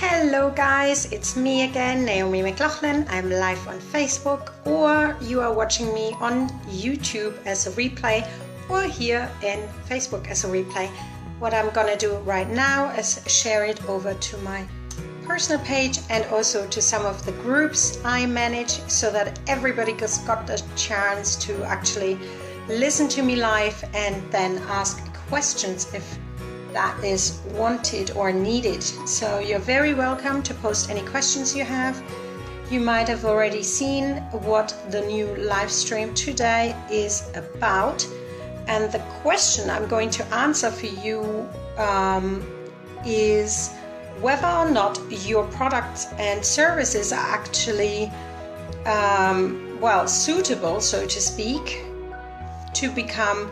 Hello guys, it's me again, Naomi Mc Laughlan. I'm live on Facebook, or you are watching me on YouTube as a replay, or here in Facebook as a replay. What I'm gonna do right now is share it over to my personal page and also to some of the groups I manage, so that everybody got the chance to actually listen to me live and then ask questions if that is wanted or needed. So you're very welcome to post any questions you have. You might have already seen what the new live stream today is about, and the question I'm going to answer for you is whether or not your products and services are actually suitable, so to speak, to become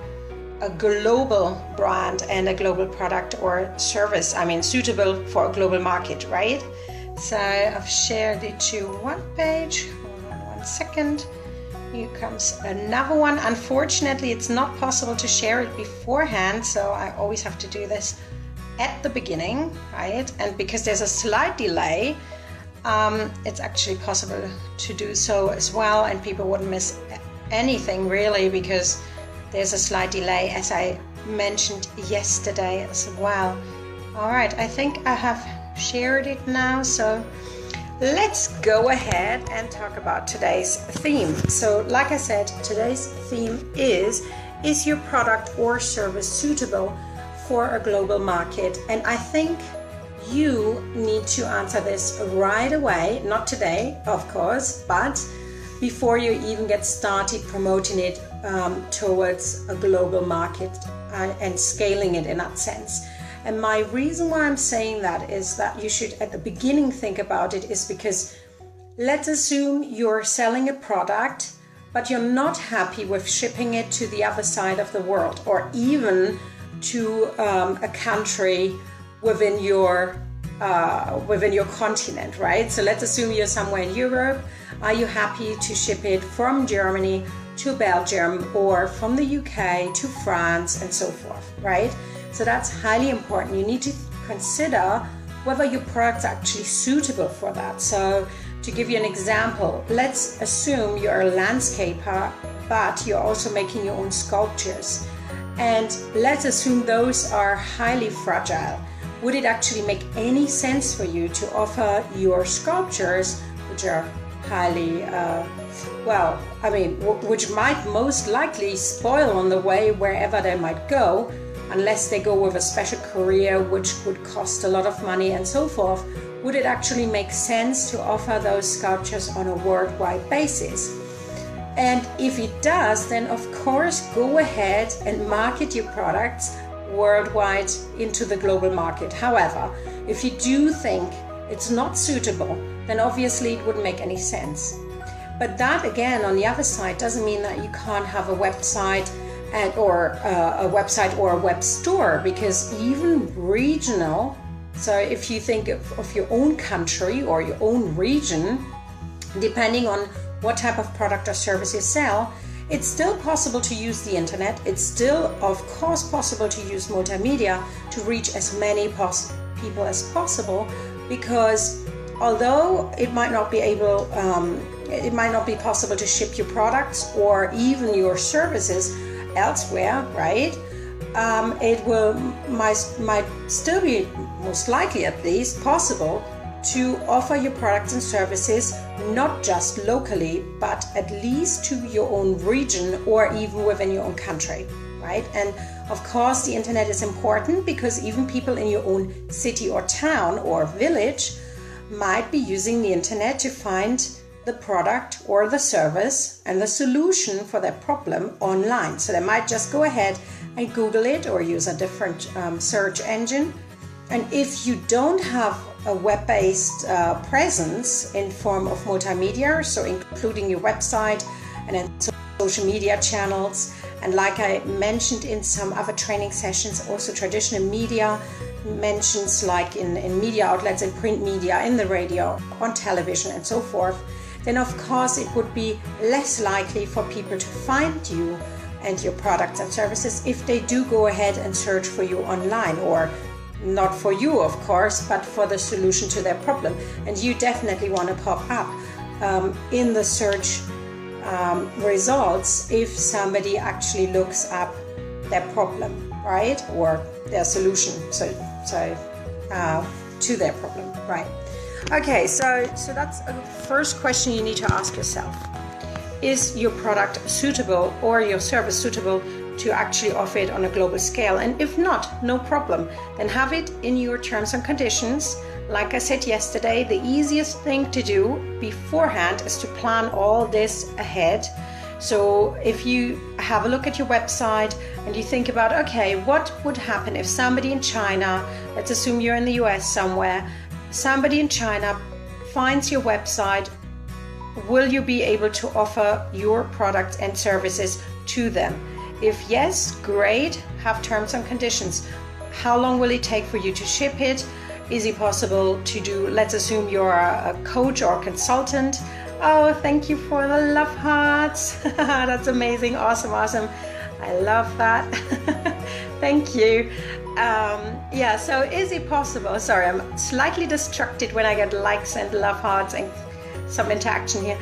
a global brand and a global product or service. I mean, suitable for a global market, right? So I've shared it to one page. Hold on 1 second. Here comes another one. Unfortunately, it's not possible to share it beforehand, so I always have to do this at the beginning, right? And because there's a slight delay, it's actually possible to do so as well, and people wouldn't miss anything really, because there's a slight delay, as I mentioned yesterday as well. All right, I think I have shared it now, so let's go ahead and talk about today's theme. So like I said, today's theme is your product or service suitable for a global market? And I think you need to answer this right away, not today, of course, but before you even get started promoting it towards a global market and scaling it in that sense. And my reason why I'm saying that is that you should at the beginning think about it is because let's assume you're selling a product, but you're not happy with shipping it to the other side of the world, or even to a country within your continent, right? So let's assume you're somewhere in Europe. Are you happy to ship it from Germany to Belgium, or from the UK to France, and so forth, right? So that's highly important. You need to consider whether your product's actually suitable for that. So to give you an example, let's assume you're a landscaper, but you're also making your own sculptures. And let's assume those are highly fragile. Would it actually make any sense for you to offer your sculptures, which are highly, which might most likely spoil on the way wherever they might go, unless they go with a special courier, which would cost a lot of money and so forth? Would it actually make sense to offer those sculptures on a worldwide basis? And if it does, then of course go ahead and market your products worldwide into the global market. However, if you do think it's not suitable, then obviously it wouldn't make any sense. But that again, on the other side, doesn't mean that you can't have a website or a web store, because even regional, so if you think of your own country or your own region, depending on what type of product or service you sell, it's still possible to use the internet. It's still, of course, possible to use multimedia to reach as many people as possible, because although it might not be possible to ship your products or even your services elsewhere, right? It might still be, most likely at least, possible to offer your products and services not just locally, but at least to your own region or even within your own country, right? And of course the internet is important, because even people in your own city or town or village might be using the internet to find the product or the service and the solution for their problem online. So they might just go ahead and Google it or use a different search engine. And if you don't have a web-based presence in form of multimedia, so including your website and then social media channels, and like I mentioned in some other training sessions, also traditional media mentions, like in media outlets, in print media, in the radio, on television and so forth, then of course it would be less likely for people to find you and your products and services if they do go ahead and search for you online, or not for you, of course, but for the solution to their problem. And you definitely want to pop up in the search results if somebody actually looks up their problem, right? Or their solution to their problem, right? Okay, so that's a first question you need to ask yourself. Is your product suitable or your service suitable to actually offer it on a global scale? And if not, no problem. Then have it in your terms and conditions. Like I said yesterday, the easiest thing to do beforehand is to plan all this ahead. So if you have a look at your website and you think about, okay, what would happen if somebody in China, let's assume you're in the US somewhere, somebody in China finds your website, will you be able to offer your products and services to them? If yes, great, have terms and conditions. How long will it take for you to ship it? Is it possible to do, let's assume you're a coach or consultant. Oh, thank you for the love hearts. That's amazing, awesome. I love that. Thank you. Yeah, so is it possible? Sorry, I'm slightly distracted when I get likes and love hearts and some interaction here.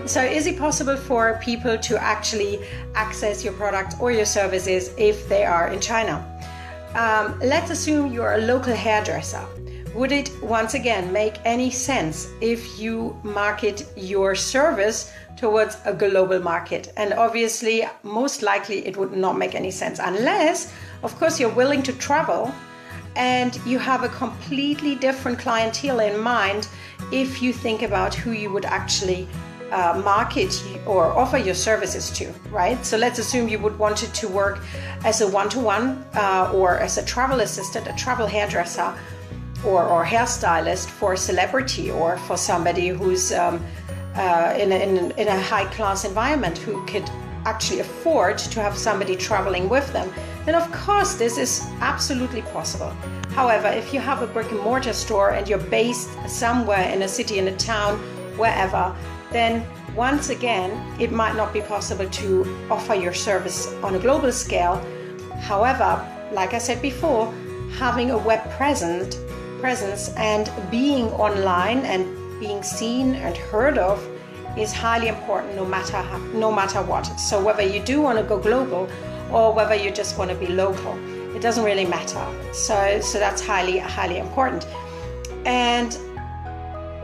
So is it possible for people to actually access your product or your services if they are in China? Let's assume you're a local hairdresser. Would it once again make any sense if you market your service towards a global market? And obviously, most likely it would not make any sense unless, of course, you're willing to travel and you have a completely different clientele in mind if you think about who you would actually market or offer your services to, right? So let's assume you would want it to work as a one-to-one or as a travel assistant, a travel hairdresser or hairstylist for a celebrity or for somebody who's in a high-class environment who could actually afford to have somebody traveling with them, then of course this is absolutely possible. However, if you have a brick and mortar store and you're based somewhere in a city, in a town, wherever, then once again, it might not be possible to offer your service on a global scale. However, like I said before, having a web presence and being online and being seen and heard of is highly important no matter what. So whether you do want to go global or whether you just want to be local, it doesn't really matter. So that's highly important. And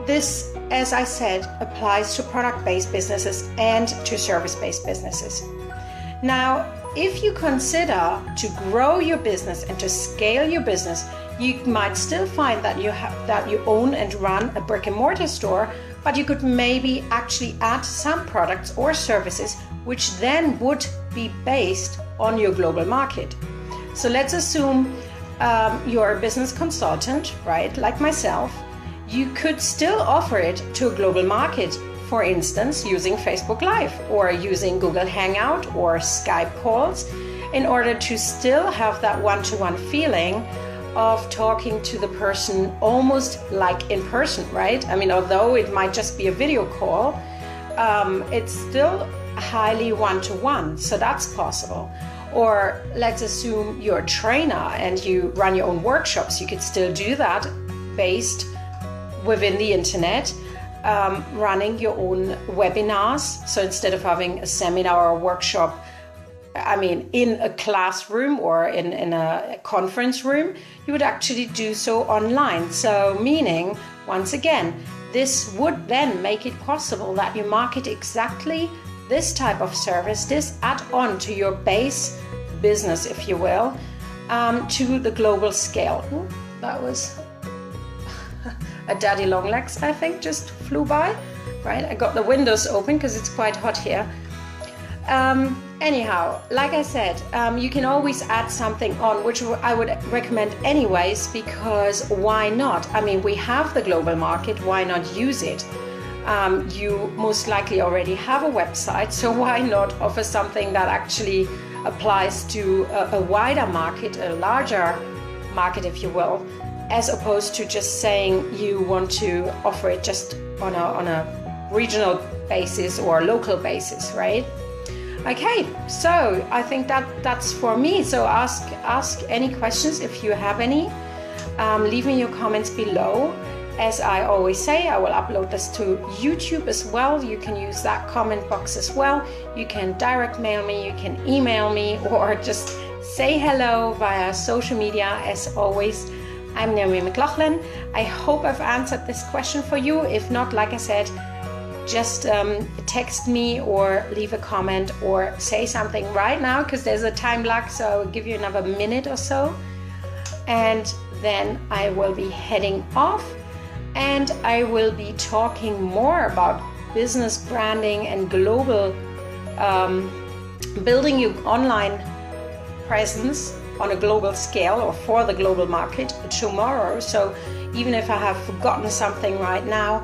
this, as I said, applies to product-based businesses and to service-based businesses. Now, if you consider to grow your business and to scale your business, you might still find that you own and run a brick and mortar store, but you could maybe actually add some products or services which then would be based on your global market. So let's assume you're a business consultant, right, like myself. You could still offer it to a global market, for instance, using Facebook Live or using Google Hangout or Skype calls, in order to still have that one-to-one feeling of talking to the person almost like in person, right? I mean, although it might just be a video call, it's still highly one-to-one, so that's possible. Or let's assume you're a trainer and you run your own workshops. You could still do that based within the internet, running your own webinars. So instead of having a seminar or a workshop, I mean, in a classroom or in a conference room, you would actually do so online. So meaning, once again, this would then make it possible that you market exactly this type of service, this add-on to your base business, if you will, to the global scale. Ooh, that was a daddy long legs, I think, just flew by, right? I got the windows open because it's quite hot here. Anyhow, like I said, you can always add something on, which I would recommend anyways, because why not? I mean, we have the global market, why not use it? You most likely already have a website, so why not offer something that actually applies to a wider market, a larger market, if you will, as opposed to just saying you want to offer it just on a regional basis or local basis, right? Okay, so I think that's for me. So ask any questions if you have any. leave me your comments below. As I always say, I will upload this to YouTube as well. You can use that comment box as well. You can direct mail me, you can email me, or just say hello via social media. As always, I'm Naomi Mc Laughlan. I hope I've answered this question for you. If not, like I said, just text me or leave a comment or say something right now, because there's a time lag, so I will give you another minute or so. And then I will be heading off. And I will be talking more about business branding and global, building your online presence on a global scale or for the global market tomorrow. So even if I have forgotten something right now,